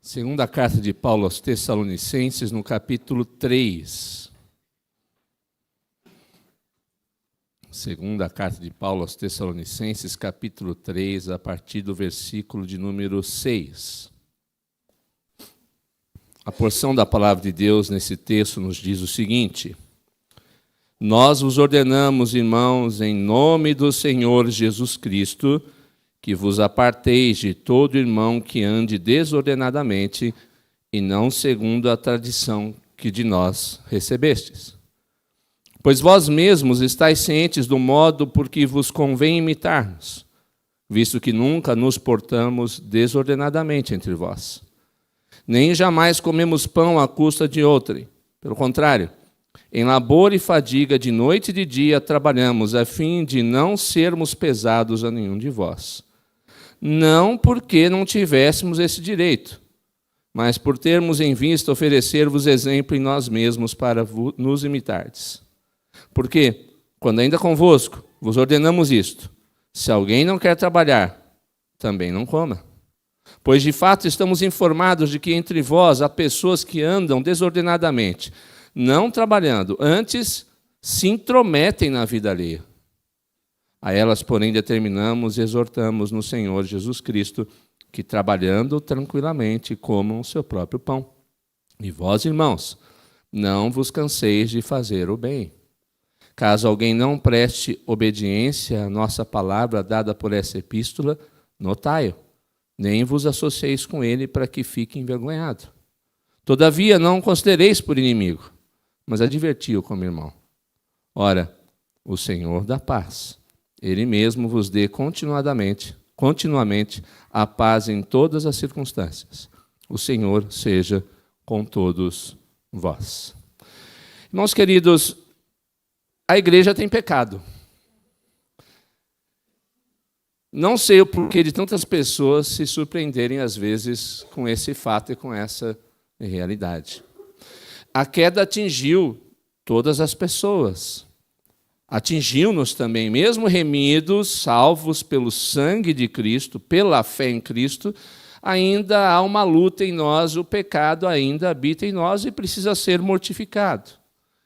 Segunda carta de Paulo aos Tessalonicenses, no capítulo 3. Segunda carta de Paulo aos Tessalonicenses, capítulo 3, a partir do versículo de número 6. A porção da palavra de Deus nesse texto nos diz o seguinte: Nós vos ordenamos, irmãos, em nome do Senhor Jesus Cristo, que vos aparteis de todo irmão que ande desordenadamente e não segundo a tradição que de nós recebestes. Pois vós mesmos estáis cientes do modo por que vos convém imitar-nos, visto que nunca nos portamos desordenadamente entre vós. Nem jamais comemos pão à custa de outrem. Pelo contrário, em labor e fadiga de noite e de dia trabalhamos, a fim de não sermos pesados a nenhum de vós. Não porque não tivéssemos esse direito, mas por termos em vista oferecer-vos exemplo em nós mesmos para nos imitardes. Porque, quando ainda convosco, vos ordenamos isto: se alguém não quer trabalhar, também não coma. Pois, de fato, estamos informados de que entre vós há pessoas que andam desordenadamente, não trabalhando, antes se intrometem na vida alheia. A elas, porém, determinamos e exortamos no Senhor Jesus Cristo que, trabalhando tranquilamente, comam o seu próprio pão. E vós, irmãos, não vos canseis de fazer o bem. Caso alguém não preste obediência à nossa palavra dada por essa epístola, notai-o, nem vos associeis com ele para que fique envergonhado. Todavia, não o considereis por inimigo, mas adverti-o como irmão. Ora, o Senhor da paz, Ele mesmo vos dê continuamente a paz em todas as circunstâncias. O Senhor seja com todos vós. Irmãos queridos, a igreja tem pecado. Não sei o porquê de tantas pessoas se surpreenderem às vezes com esse fato e com essa realidade. A queda atingiu todas as pessoas. Atingiu-nos também, mesmo remidos, salvos pelo sangue de Cristo, pela fé em Cristo, ainda há uma luta em nós, o pecado ainda habita em nós e precisa ser mortificado.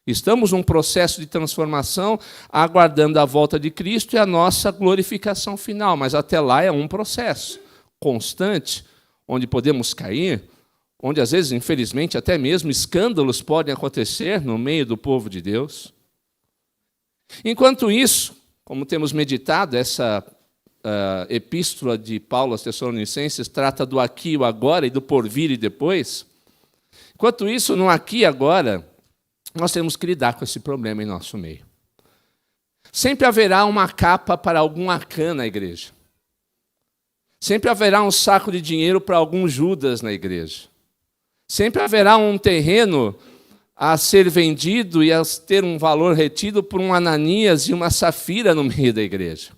Estamos num processo de transformação, aguardando a volta de Cristo e a nossa glorificação final, mas até lá é um processo constante, onde podemos cair, onde às vezes, infelizmente, até mesmo escândalos podem acontecer no meio do povo de Deus. Enquanto isso, como temos meditado, essa epístola de Paulo aos Tessalonicenses trata do aqui e o agora e do porvir e depois. Enquanto isso, no aqui e agora, nós temos que lidar com esse problema em nosso meio. Sempre haverá uma capa para algum Acã na igreja. Sempre haverá um saco de dinheiro para algum Judas na igreja. Sempre haverá um terreno a ser vendido e a ter um valor retido por um Ananias e uma Safira no meio da igreja.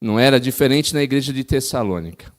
Não era diferente na igreja de Tessalônica.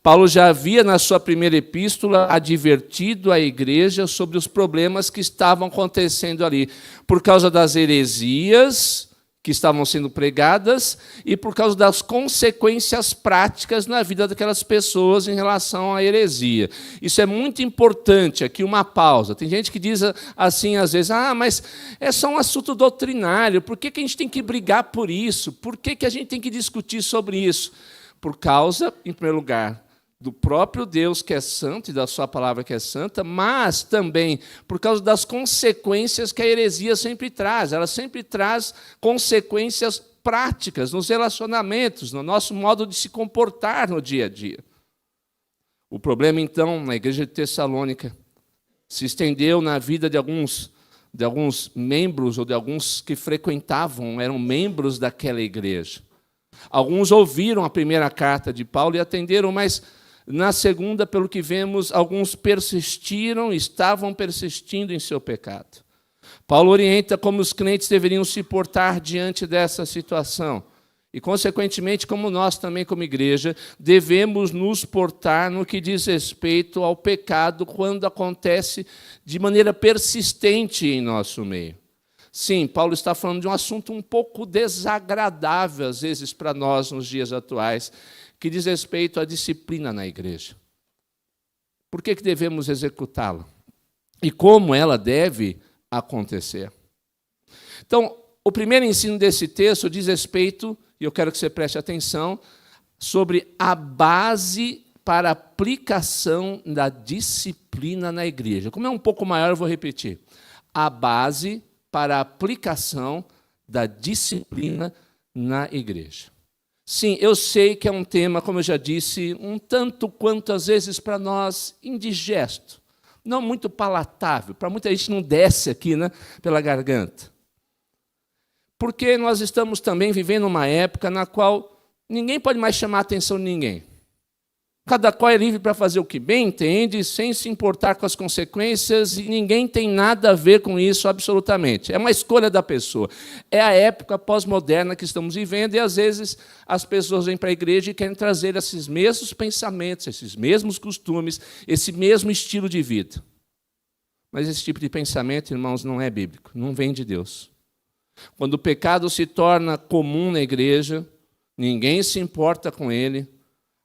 Paulo já havia, na sua primeira epístola, advertido a igreja sobre os problemas que estavam acontecendo ali, por causa das heresias que estavam sendo pregadas e por causa das consequências práticas na vida daquelas pessoas em relação à heresia. Isso é muito importante, aqui uma pausa. Tem gente que diz assim, às vezes, mas é só um assunto doutrinário, por que a gente tem que brigar por isso? Por que a gente tem que discutir sobre isso? Por causa, em primeiro lugar, do próprio Deus que é santo e da sua palavra que é santa, mas também por causa das consequências que a heresia sempre traz. Ela sempre traz consequências práticas nos relacionamentos, no nosso modo de se comportar no dia a dia. O problema, então, na igreja de Tessalônica, se estendeu na vida de alguns membros ou de alguns que frequentavam, eram membros daquela igreja. Alguns ouviram a primeira carta de Paulo e atenderam, mas na segunda, pelo que vemos, alguns persistiram, estavam persistindo em seu pecado. Paulo orienta como os crentes deveriam se portar diante dessa situação. E, consequentemente, como nós também, como igreja, devemos nos portar no que diz respeito ao pecado quando acontece de maneira persistente em nosso meio. Sim, Paulo está falando de um assunto um pouco desagradável, às vezes, para nós nos dias atuais, que diz respeito à disciplina na igreja. Por que devemos executá-la? E como ela deve acontecer? Então, o primeiro ensino desse texto diz respeito, e eu quero que você preste atenção, sobre a base para a aplicação da disciplina na igreja. Como é um pouco maior, eu vou repetir. A base para a aplicação da disciplina na igreja. Sim, eu sei que é um tema, como eu já disse, um tanto quanto, às vezes, para nós, indigesto. Não muito palatável. Para muita gente não desce aqui, né, pela garganta. Porque nós estamos também vivendo uma época na qual ninguém pode mais chamar a atenção de ninguém. Cada qual é livre para fazer o que bem entende, sem se importar com as consequências, e ninguém tem nada a ver com isso absolutamente. É uma escolha da pessoa. É a época pós-moderna que estamos vivendo, e às vezes as pessoas vêm para a igreja e querem trazer esses mesmos pensamentos, esses mesmos costumes, esse mesmo estilo de vida. Mas esse tipo de pensamento, irmãos, não é bíblico, não vem de Deus. Quando o pecado se torna comum na igreja, ninguém se importa com ele,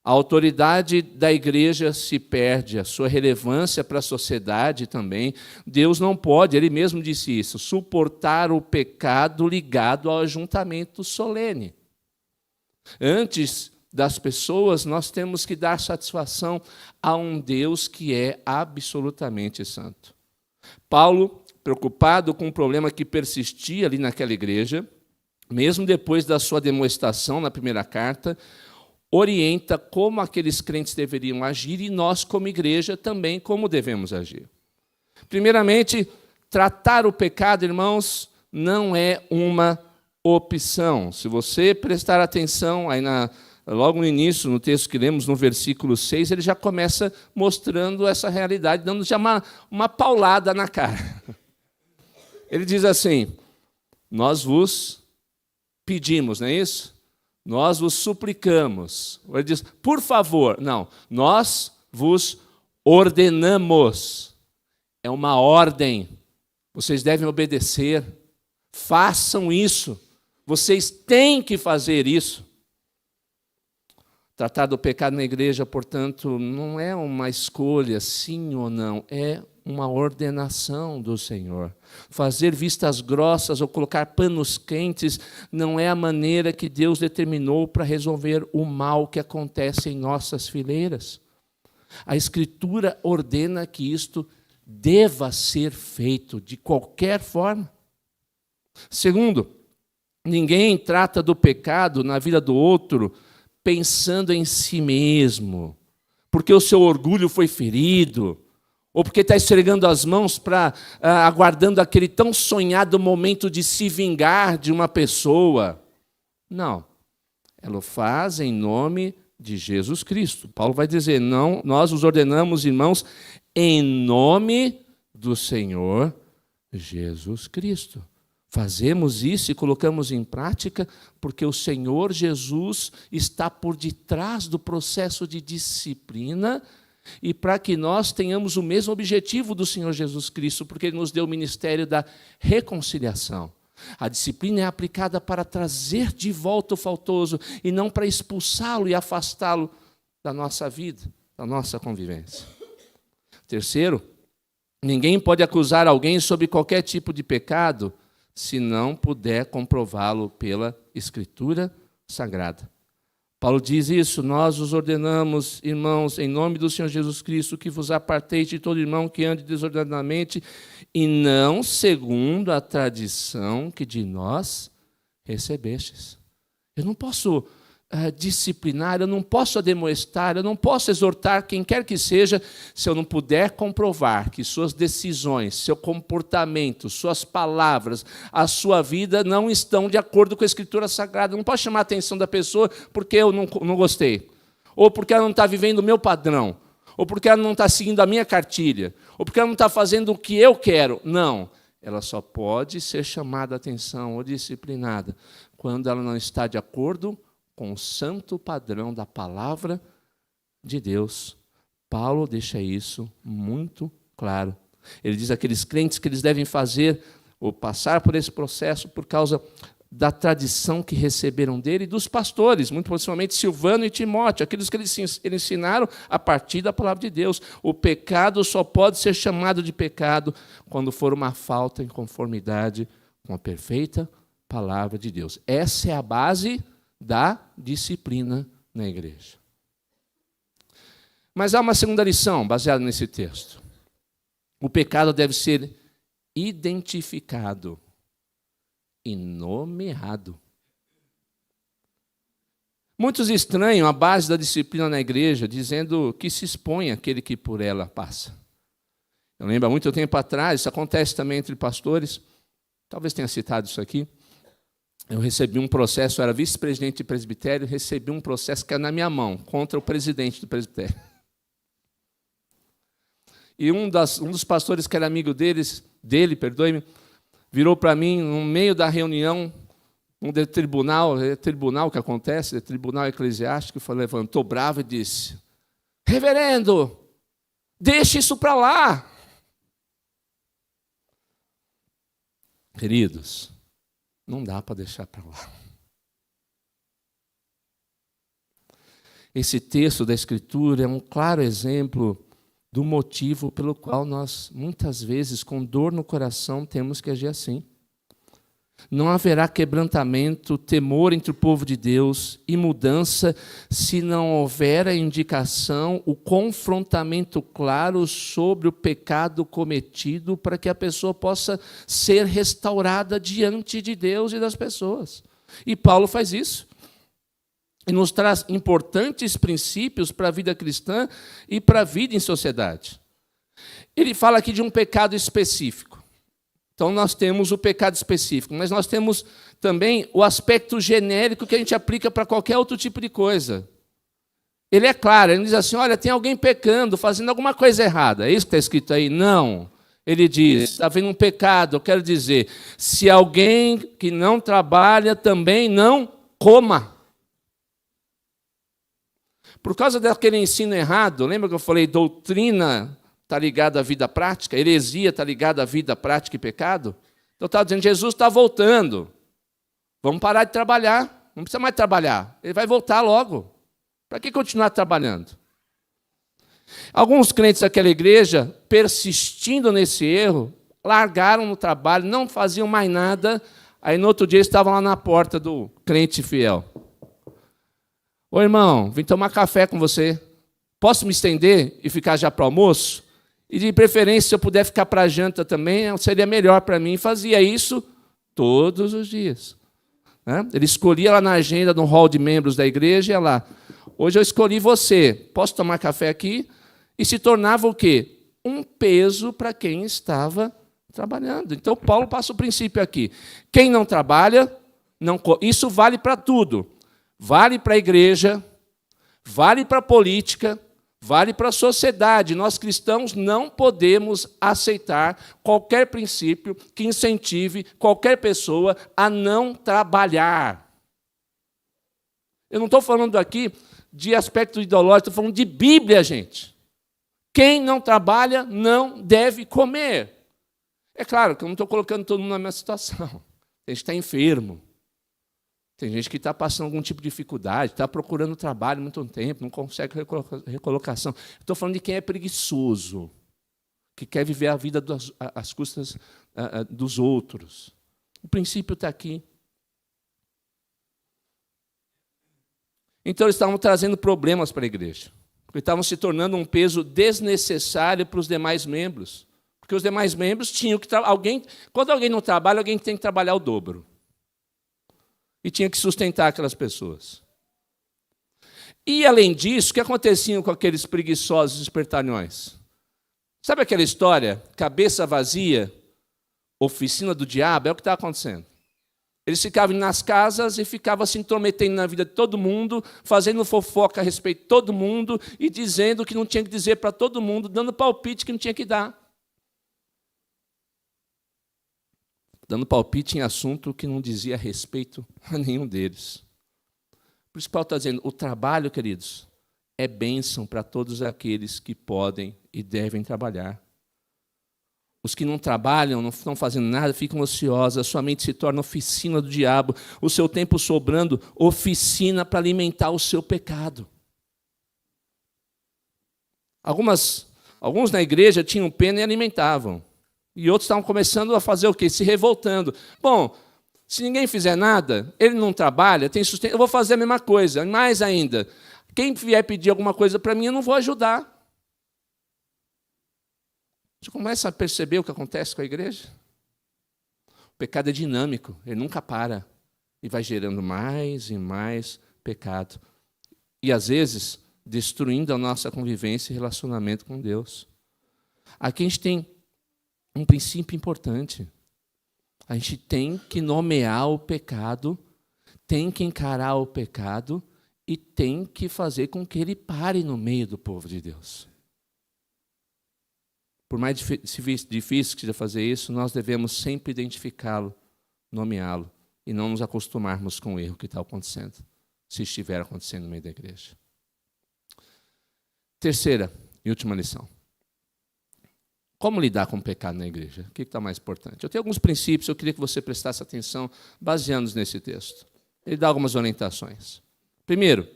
a autoridade da igreja se perde, a sua relevância para a sociedade também. Deus não pode, ele mesmo disse isso, suportar o pecado ligado ao ajuntamento solene. Antes das pessoas, nós temos que dar satisfação a um Deus que é absolutamente santo. Paulo, preocupado com um problema que persistia ali naquela igreja, mesmo depois da sua demonstração na primeira carta, orienta como aqueles crentes deveriam agir e nós, como igreja, também como devemos agir. Primeiramente, tratar o pecado, irmãos, não é uma opção. Se você prestar atenção, aí logo no início, no texto que lemos, no versículo 6, ele já começa mostrando essa realidade, dando já uma paulada na cara. Ele diz assim, nós vos pedimos, não é isso? Nós vos suplicamos. Ele diz, por favor. Não, nós vos ordenamos. É uma ordem. Vocês devem obedecer. Façam isso. Vocês têm que fazer isso. Tratar do pecado na igreja, portanto, não é uma escolha, sim ou não. É uma ordenação do Senhor. Fazer vistas grossas ou colocar panos quentes não é a maneira que Deus determinou para resolver o mal que acontece em nossas fileiras. A Escritura ordena que isto deva ser feito de qualquer forma. Segundo, ninguém trata do pecado na vida do outro pensando em si mesmo, porque o seu orgulho foi ferido, ou porque está esfregando as mãos aguardando aquele tão sonhado momento de se vingar de uma pessoa. Não. Ela o faz em nome de Jesus Cristo. Paulo vai dizer, não, nós os ordenamos, irmãos, em nome do Senhor Jesus Cristo. Fazemos isso e colocamos em prática porque o Senhor Jesus está por detrás do processo de disciplina e para que nós tenhamos o mesmo objetivo do Senhor Jesus Cristo, porque Ele nos deu o ministério da reconciliação. A disciplina é aplicada para trazer de volta o faltoso e não para expulsá-lo e afastá-lo da nossa vida, da nossa convivência. Terceiro, ninguém pode acusar alguém sobre qualquer tipo de pecado se não puder comprová-lo pela Escritura Sagrada. Paulo diz isso, nós os ordenamos, irmãos, em nome do Senhor Jesus Cristo, que vos aparteis de todo irmão que ande desordenadamente, e não segundo a tradição que de nós recebestes. Eu não posso disciplinar, eu não posso admoestar, eu não posso exortar quem quer que seja, se eu não puder comprovar que suas decisões, seu comportamento, suas palavras, a sua vida não estão de acordo com a Escritura Sagrada. Eu não posso chamar a atenção da pessoa porque eu não gostei, ou porque ela não está vivendo o meu padrão, ou porque ela não está seguindo a minha cartilha, ou porque ela não está fazendo o que eu quero. Não, ela só pode ser chamada a atenção ou disciplinada quando ela não está de acordo com o santo padrão da palavra de Deus. Paulo deixa isso muito claro. Ele diz àqueles crentes que eles devem fazer ou passar por esse processo por causa da tradição que receberam dele e dos pastores, muito possivelmente Silvano e Timóteo, aqueles que eles ensinaram a partir da palavra de Deus. O pecado só pode ser chamado de pecado quando for uma falta em conformidade com a perfeita palavra de Deus. Essa é a base da disciplina na igreja. Mas há uma segunda lição baseada nesse texto. O pecado deve ser identificado e nomeado. Muitos estranham a base da disciplina na igreja, dizendo que se expõe aquele que por ela passa. Eu lembro, há muito tempo atrás, isso acontece também entre pastores, talvez tenha citado isso aqui, eu recebi um processo, eu era vice-presidente de presbitério, recebi um processo que era na minha mão, contra o presidente do presbitério. E um dos pastores que era amigo dele, virou para mim, no meio da reunião, tribunal que acontece, tribunal eclesiástico, levantou bravo e disse: reverendo, deixe isso para lá. Queridos, não dá para deixar para lá. Esse texto da Escritura é um claro exemplo do motivo pelo qual nós, muitas vezes, com dor no coração, temos que agir assim. Não haverá quebrantamento, temor entre o povo de Deus e mudança se não houver a indicação, o confrontamento claro sobre o pecado cometido para que a pessoa possa ser restaurada diante de Deus e das pessoas. E Paulo faz isso. E nos traz importantes princípios para a vida cristã e para a vida em sociedade. Ele fala aqui de um pecado específico. Então, nós temos o pecado específico, mas nós temos também o aspecto genérico que a gente aplica para qualquer outro tipo de coisa. Ele é claro, ele diz assim, olha, tem alguém pecando, fazendo alguma coisa errada. É isso que está escrito aí? Não. Ele diz, está havendo um pecado, eu quero dizer, se alguém que não trabalha também não coma. Por causa daquele ensino errado, lembra que eu falei, doutrina está ligada à vida prática, heresia está ligada à vida prática e pecado? Então, eu estava dizendo, Jesus está voltando, vamos parar de trabalhar, não precisa mais trabalhar, ele vai voltar logo. Para que continuar trabalhando? Alguns crentes daquela igreja, persistindo nesse erro, largaram o trabalho, não faziam mais nada, aí no outro dia estavam lá na porta do crente fiel. Ô irmão, vim tomar café com você. Posso me estender e ficar já para o almoço? E de preferência, se eu puder ficar para a janta também, seria melhor para mim. Fazia isso todos os dias. Ele escolhia lá na agenda, no hall de membros da igreja, ia lá. Hoje eu escolhi você. Posso tomar café aqui? E se tornava o quê? Um peso para quem estava trabalhando. Então, Paulo passa o princípio aqui. Quem não trabalha, não... Isso vale para tudo. Vale para a igreja, vale para a política, vale para a sociedade. Nós cristãos não podemos aceitar qualquer princípio que incentive qualquer pessoa a não trabalhar. Eu não estou falando aqui de aspecto ideológico, estou falando de Bíblia, gente. Quem não trabalha não deve comer. É claro que eu não estou colocando todo mundo na mesma situação. A gente está enfermo. Tem gente que está passando algum tipo de dificuldade, está procurando trabalho há muito tempo, não consegue recolocação. Estou falando de quem é preguiçoso, que quer viver a vida às custas dos outros. O princípio está aqui. Então, eles estavam trazendo problemas para a igreja, porque estavam se tornando um peso desnecessário para os demais membros. Porque os demais membros tinham que trabalhar. Quando alguém não trabalha, alguém tem que trabalhar o dobro. E tinha que sustentar aquelas pessoas. E, além disso, o que acontecia com aqueles preguiçosos espertalhões? Sabe aquela história? Cabeça vazia, oficina do diabo? É o que está acontecendo. Eles ficavam nas casas e ficavam se intrometendo na vida de todo mundo, fazendo fofoca a respeito de todo mundo e dizendo o que não tinha que dizer para todo mundo, dando palpite que não tinha que dar. Dando palpite em assunto que não dizia respeito a nenhum deles. Por isso que Paulo está dizendo, o trabalho, queridos, é bênção para todos aqueles que podem e devem trabalhar. Os que não trabalham, não estão fazendo nada, ficam ociosos, a sua mente se torna oficina do diabo, o seu tempo sobrando, oficina para alimentar o seu pecado. Alguns na igreja tinham pena e alimentavam. E outros estavam começando a fazer o quê? Se revoltando. Bom, se ninguém fizer nada, ele não trabalha, tem sustento, eu vou fazer a mesma coisa. Mais ainda, quem vier pedir alguma coisa para mim, eu não vou ajudar. Você começa a perceber o que acontece com a igreja? O pecado é dinâmico, ele nunca para. E vai gerando mais e mais pecado. E, às vezes, destruindo a nossa convivência e relacionamento com Deus. Aqui a gente tem um princípio importante. A gente tem que nomear o pecado, tem que encarar o pecado e tem que fazer com que ele pare no meio do povo de Deus. Por mais difícil que seja fazer isso, nós devemos sempre identificá-lo, nomeá-lo, e não nos acostumarmos com o erro que está acontecendo, se estiver acontecendo no meio da igreja. Terceira e última lição. Como lidar com o pecado na igreja? O que está mais importante? Eu tenho alguns princípios, eu queria que você prestasse atenção, baseando-nos nesse texto. Ele dá algumas orientações. Primeiro,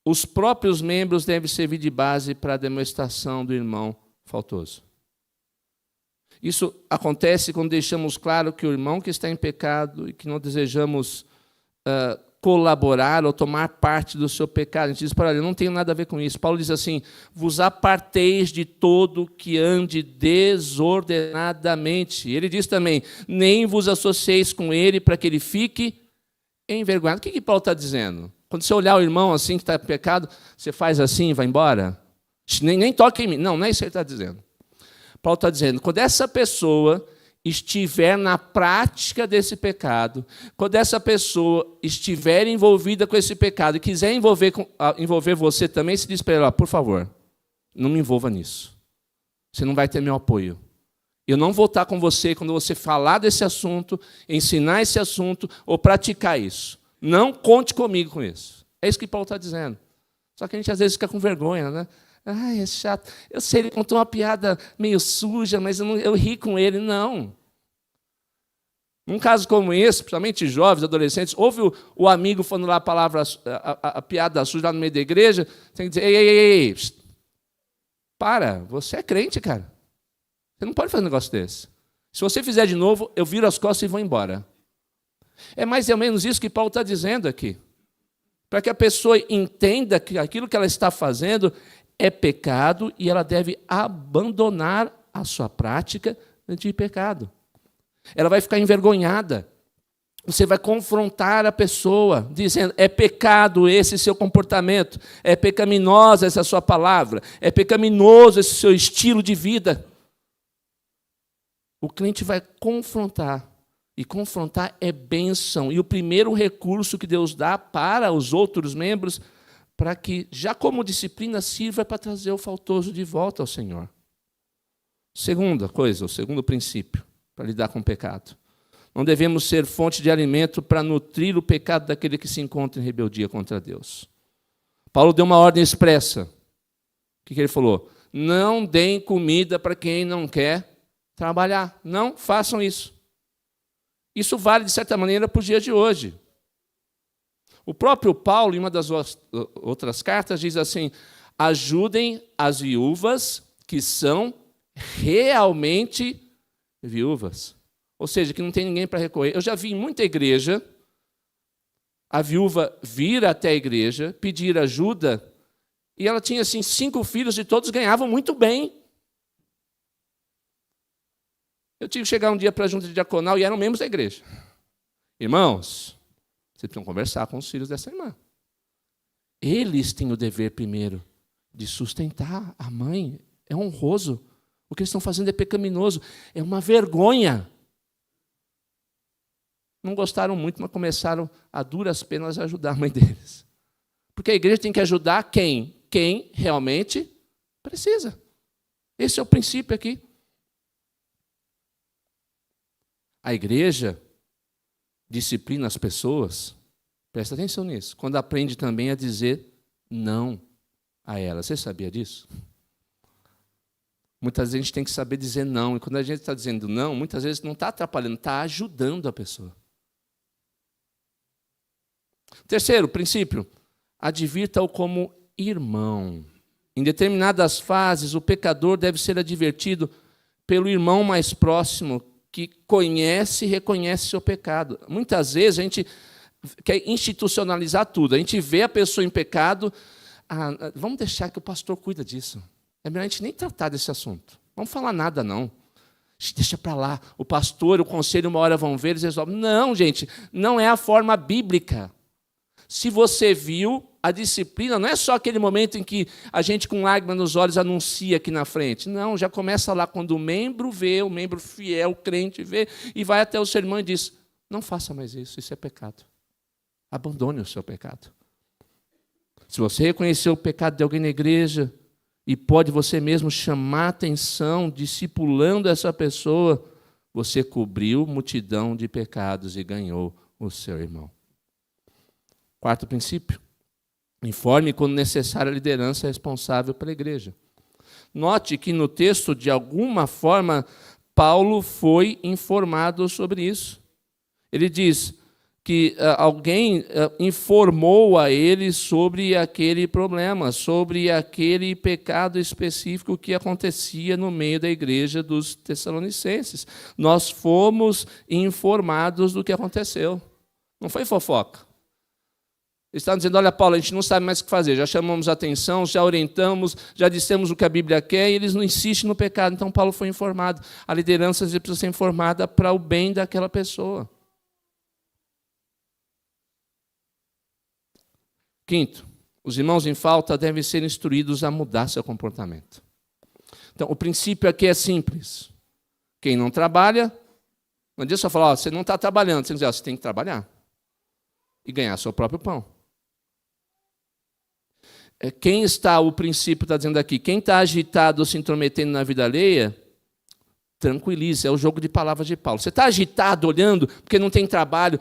os próprios membros devem servir de base para a demonstração do irmão faltoso. Isso acontece quando deixamos claro que o irmão que está em pecado e que não desejamos colaborar ou tomar parte do seu pecado. A gente diz, para ele, eu não tenho nada a ver com isso. Paulo diz assim, vos aparteis de todo que ande desordenadamente. Ele diz também, nem vos associeis com ele para que ele fique envergonhado. O que Paulo está dizendo? Quando você olhar o irmão assim que está em pecado, você faz assim e vai embora? Nem toque em mim. Não é isso que ele está dizendo. Paulo está dizendo, quando essa pessoa estiver na prática desse pecado, quando essa pessoa estiver envolvida com esse pecado e quiser envolver você também, se diz para ela, por favor, não me envolva nisso. Você não vai ter meu apoio. Eu não vou estar com você quando você falar desse assunto, ensinar esse assunto ou praticar isso. Não conte comigo com isso. É isso que Paulo está dizendo. Só que a gente às vezes fica com vergonha, né? Ai, é chato. Eu sei, ele contou uma piada meio suja, mas eu ri com ele. Não. Num caso como esse, principalmente jovens, adolescentes, ouve o amigo falando lá a piada suja lá no meio da igreja, tem que dizer, ei, para, você é crente, cara. Você não pode fazer um negócio desse. Se você fizer de novo, eu viro as costas e vou embora. É mais ou menos isso que Paulo está dizendo aqui. Para que a pessoa entenda que aquilo que ela está fazendo é pecado e ela deve abandonar a sua prática de pecado. Ela vai ficar envergonhada. Você vai confrontar a pessoa, dizendo, é pecado esse seu comportamento, é pecaminosa essa sua palavra, é pecaminoso esse seu estilo de vida. O crente vai confrontar, e confrontar é bênção. E o primeiro recurso que Deus dá para os outros membros, para que, já como disciplina, sirva para trazer o faltoso de volta ao Senhor. Segunda coisa, o segundo princípio, para lidar com o pecado. Não devemos ser fonte de alimento para nutrir o pecado daquele que se encontra em rebeldia contra Deus. Paulo deu uma ordem expressa. O que ele falou? Não deem comida para quem não quer trabalhar. Não façam isso. Isso vale, de certa maneira, para os dias de hoje. O próprio Paulo, em uma das outras cartas, diz assim, ajudem as viúvas que são realmente viúvas. Ou seja, que não tem ninguém para recorrer. Eu já vi em muita igreja a viúva vir até a igreja, pedir ajuda, e ela tinha assim 5 filhos e todos ganhavam muito bem. Eu tive que chegar um dia para a junta de diaconal e eram membros da igreja. Irmãos, vocês precisam conversar com os filhos dessa irmã. Eles têm o dever primeiro de sustentar a mãe. É honroso. O que eles estão fazendo é pecaminoso. É uma vergonha. Não gostaram muito, mas começaram a duras penas a ajudar a mãe deles. Porque a igreja tem que ajudar quem? Quem realmente precisa. Esse é o princípio aqui. A igreja disciplina as pessoas, presta atenção nisso, quando aprende também a dizer não a elas. Você sabia disso? Muitas vezes a gente tem que saber dizer não. E quando a gente está dizendo não, muitas vezes não está atrapalhando, está ajudando a pessoa. Terceiro princípio, advirta-o como irmão. Em determinadas fases, o pecador deve ser advertido pelo irmão mais próximo, que conhece e reconhece seu pecado. Muitas vezes a gente quer institucionalizar tudo. A gente vê a pessoa em pecado, vamos deixar que o pastor cuida disso. É melhor a gente nem tratar desse assunto. Não vamos falar nada, não. Deixa para lá. O pastor, o conselho, uma hora vão ver, eles resolvem. Não, gente, não é a forma bíblica. Se você viu, a disciplina não é só aquele momento em que a gente, com lágrimas nos olhos, anuncia aqui na frente. Não, já começa lá quando o membro vê, o membro fiel, o crente vê, e vai até o sermão e diz, não faça mais isso é pecado. Abandone o seu pecado. Se você reconhecer o pecado de alguém na igreja, e pode você mesmo chamar atenção, discipulando essa pessoa, você cobriu multidão de pecados e ganhou o seu irmão. Quarto princípio, informe quando necessária a liderança responsável pela igreja. Note que no texto, de alguma forma, Paulo foi informado sobre isso. Ele diz que alguém informou a ele sobre aquele problema, sobre aquele pecado específico que acontecia no meio da igreja dos Tessalonicenses. Nós fomos informados do que aconteceu. Não foi fofoca. Eles estavam dizendo, olha, Paulo, a gente não sabe mais o que fazer, já chamamos a atenção, já orientamos, já dissemos o que a Bíblia quer, e eles não insistem no pecado. Então, Paulo foi informado. A liderança precisa ser informada para o bem daquela pessoa. Quinto, os irmãos em falta devem ser instruídos a mudar seu comportamento. Então, o princípio aqui é simples. Quem não trabalha, não adianta só falar, você não está trabalhando, você tem que dizer, você tem que trabalhar e ganhar seu próprio pão. Quem está, o princípio está dizendo aqui, quem está agitado ou se intrometendo na vida alheia, tranquilize, é o jogo de palavras de Paulo. Você está agitado, olhando, porque não tem trabalho,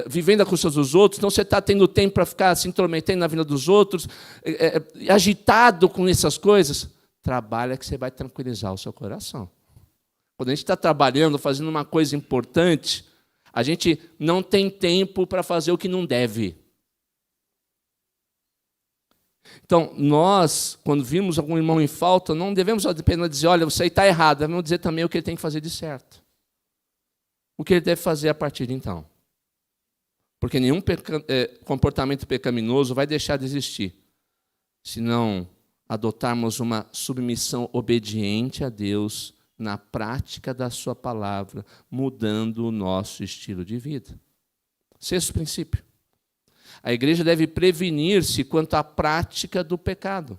vivendo a custa dos outros, então você está tendo tempo para ficar se intrometendo na vida dos outros, agitado com essas coisas, trabalha que você vai tranquilizar o seu coração. Quando a gente está trabalhando, fazendo uma coisa importante, a gente não tem tempo para fazer o que não deve. Então, nós, quando vimos algum irmão em falta, não devemos apenas dizer, olha, você está errado, devemos dizer também o que ele tem que fazer de certo. O que ele deve fazer a partir de então. Porque nenhum comportamento pecaminoso vai deixar de existir, se não adotarmos uma submissão obediente a Deus na prática da sua palavra, mudando o nosso estilo de vida. Sexto princípio. A igreja deve prevenir-se quanto à prática do pecado.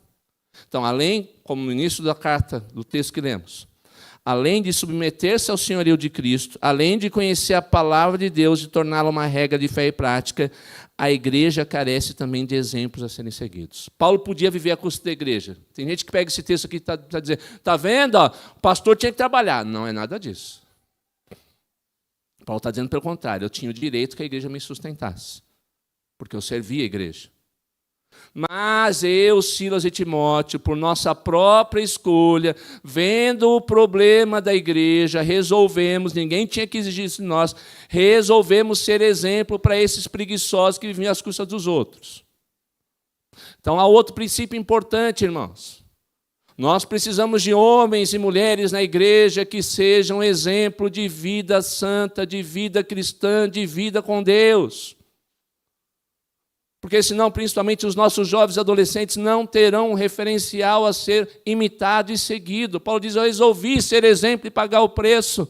Então, além, como no início da carta, do texto que lemos, além de submeter-se ao senhorio de Cristo, além de conhecer a palavra de Deus e torná-la uma regra de fé e prática, a igreja carece também de exemplos a serem seguidos. Paulo podia viver à custa da igreja. Tem gente que pega esse texto aqui e está dizendo, está vendo? Ó, o pastor tinha que trabalhar. Não é nada disso. Paulo está dizendo pelo contrário, eu tinha o direito que a igreja me sustentasse, porque eu servia a igreja. Mas eu, Silas e Timóteo, por nossa própria escolha, vendo o problema da igreja, resolvemos, ninguém tinha que exigir isso de nós, resolvemos ser exemplo para esses preguiçosos que viviam às custas dos outros. Então, há outro princípio importante, irmãos. Nós precisamos de homens e mulheres na igreja que sejam exemplo de vida santa, de vida cristã, de vida com Deus. Porque senão, principalmente os nossos jovens adolescentes não terão um referencial a ser imitado e seguido. Paulo diz, eu resolvi ser exemplo e pagar o preço.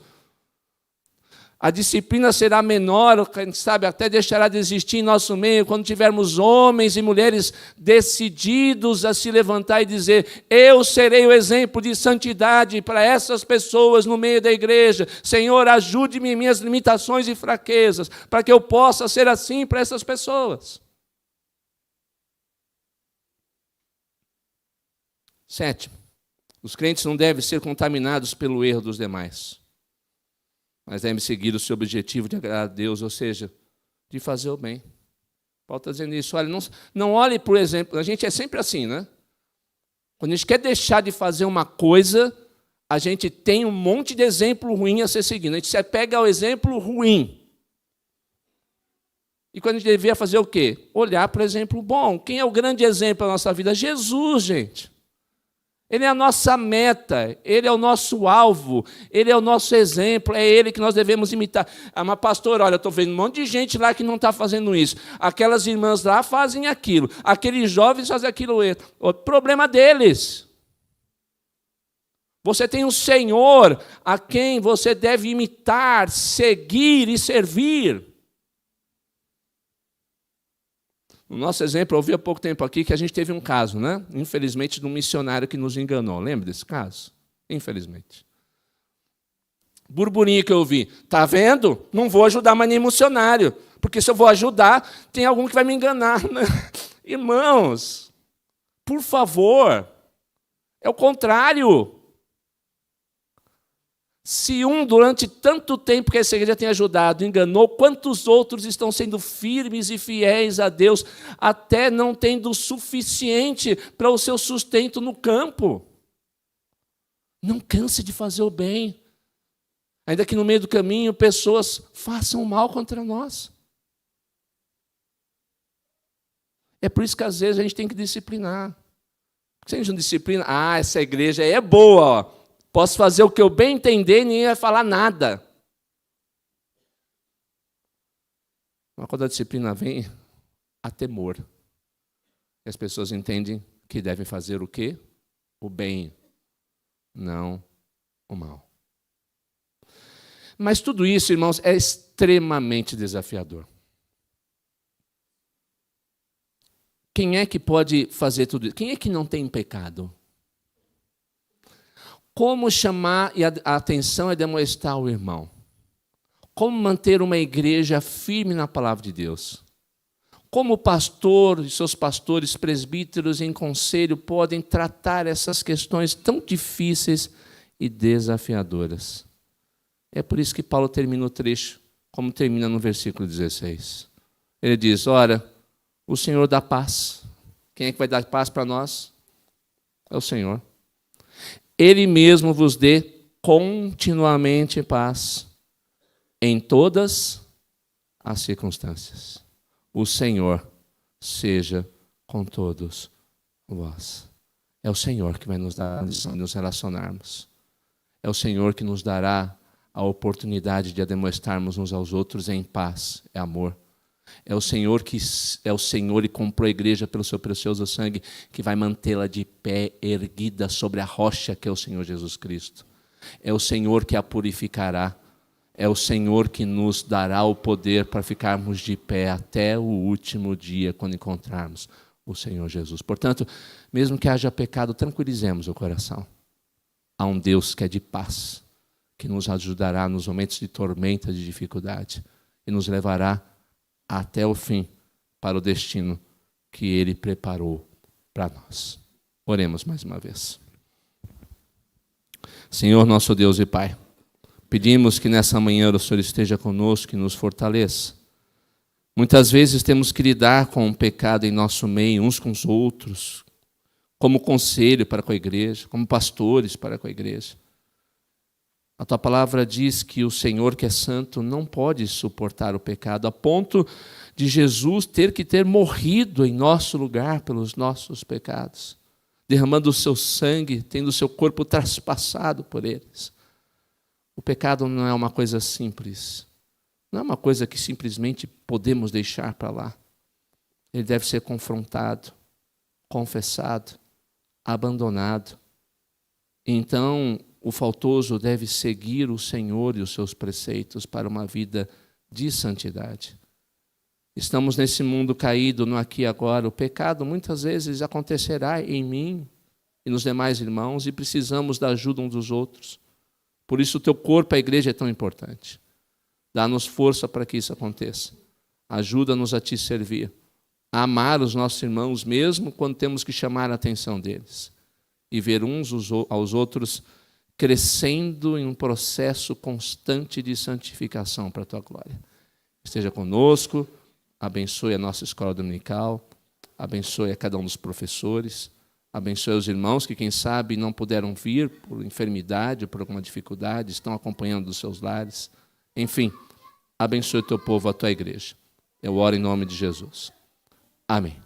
A disciplina será menor, quem sabe até deixará de existir em nosso meio, quando tivermos homens e mulheres decididos a se levantar e dizer, eu serei o exemplo de santidade para essas pessoas no meio da igreja. Senhor, ajude-me em minhas limitações e fraquezas, para que eu possa ser assim para essas pessoas. Sétimo, os crentes não devem ser contaminados pelo erro dos demais, mas devem seguir o seu objetivo de agradar a Deus, ou seja, de fazer o bem. Paulo está dizendo isso, olha, não olhe, por exemplo, a gente é sempre assim, né? Quando a gente quer deixar de fazer uma coisa, a gente tem um monte de exemplo ruim a ser seguido. A gente se pega ao exemplo ruim. E quando a gente devia fazer o quê? Olhar para o exemplo bom. Quem é o grande exemplo da nossa vida? Jesus, gente. Ele é a nossa meta, Ele é o nosso alvo, Ele é o nosso exemplo, é Ele que nós devemos imitar. Mas, pastor, olha, eu estou vendo um monte de gente lá que não está fazendo isso. Aquelas irmãs lá fazem aquilo. Aqueles jovens fazem aquilo. O problema deles. Você tem um Senhor a quem você deve imitar, seguir e servir. No nosso exemplo, eu ouvi há pouco tempo aqui que a gente teve um caso, né? Infelizmente, de um missionário que nos enganou. Lembra desse caso? Infelizmente. Burburinho que eu ouvi. Está vendo? Não vou ajudar mais nem missionário. Porque se eu vou ajudar, tem algum que vai me enganar. Irmãos, por favor. É o contrário. Se um, durante tanto tempo que essa igreja tem ajudado, enganou, quantos outros estão sendo firmes e fiéis a Deus, até não tendo o suficiente para o seu sustento no campo? Não canse de fazer o bem. Ainda que no meio do caminho pessoas façam mal contra nós. É por isso que às vezes a gente tem que disciplinar. Porque se a gente não disciplina, essa igreja é boa, ó. Posso fazer o que eu bem entender e ninguém vai falar nada. Mas quando a disciplina vem, há temor. E as pessoas entendem que devem fazer o quê? O bem, não o mal. Mas tudo isso, irmãos, é extremamente desafiador. Quem é que pode fazer tudo isso? Quem é que não tem pecado? Como chamar a atenção e demonstrar o irmão? Como manter uma igreja firme na palavra de Deus? Como o pastor e seus pastores, presbíteros em conselho podem tratar essas questões tão difíceis e desafiadoras? É por isso que Paulo termina o trecho, como termina no versículo 16. Ele diz, ora, o Senhor dá paz. Quem é que vai dar paz para nós? É o Senhor. Ele mesmo vos dê continuamente paz em todas as circunstâncias. O Senhor seja com todos vós. É o Senhor que vai nos dar de nos relacionarmos. É o Senhor que nos dará a oportunidade de demonstrarmos uns aos outros em paz, é amor. É o Senhor e comprou a igreja pelo seu precioso sangue, que vai mantê-la de pé, erguida sobre a rocha que é o Senhor Jesus Cristo. É o Senhor que a purificará. É o Senhor que nos dará o poder para ficarmos de pé até o último dia, quando encontrarmos o Senhor Jesus. Portanto, mesmo que haja pecado, tranquilizemos o coração. Há um Deus que é de paz, que nos ajudará nos momentos de tormenta, de dificuldade, e nos levará até o fim, para o destino que Ele preparou para nós. Oremos mais uma vez. Senhor, nosso Deus e Pai, pedimos que nessa manhã o Senhor esteja conosco e nos fortaleça. Muitas vezes temos que lidar com o pecado em nosso meio, uns com os outros, como conselho para com a igreja, como pastores para com a igreja. A tua palavra diz que o Senhor, que é santo, não pode suportar o pecado, a ponto de Jesus ter morrido em nosso lugar pelos nossos pecados, derramando o seu sangue, tendo o seu corpo traspassado por eles. O pecado não é uma coisa simples, não é uma coisa que simplesmente podemos deixar para lá. Ele deve ser confrontado, confessado, abandonado. Então, o faltoso deve seguir o Senhor e os seus preceitos para uma vida de santidade. Estamos nesse mundo caído, no aqui e agora. O pecado muitas vezes acontecerá em mim e nos demais irmãos e precisamos da ajuda uns dos outros. Por isso o teu corpo, a igreja, é tão importante. Dá-nos força para que isso aconteça. Ajuda-nos a te servir, a amar os nossos irmãos, mesmo quando temos que chamar a atenção deles. E ver uns aos outros crescendo em um processo constante de santificação para a tua glória. Esteja conosco, abençoe a nossa escola dominical, abençoe a cada um dos professores, Abençoe os irmãos que, quem sabe, não puderam vir por enfermidade, por alguma dificuldade, estão acompanhando dos seus lares. Enfim, abençoe o teu povo, a tua igreja. Eu oro em nome de Jesus. Amém.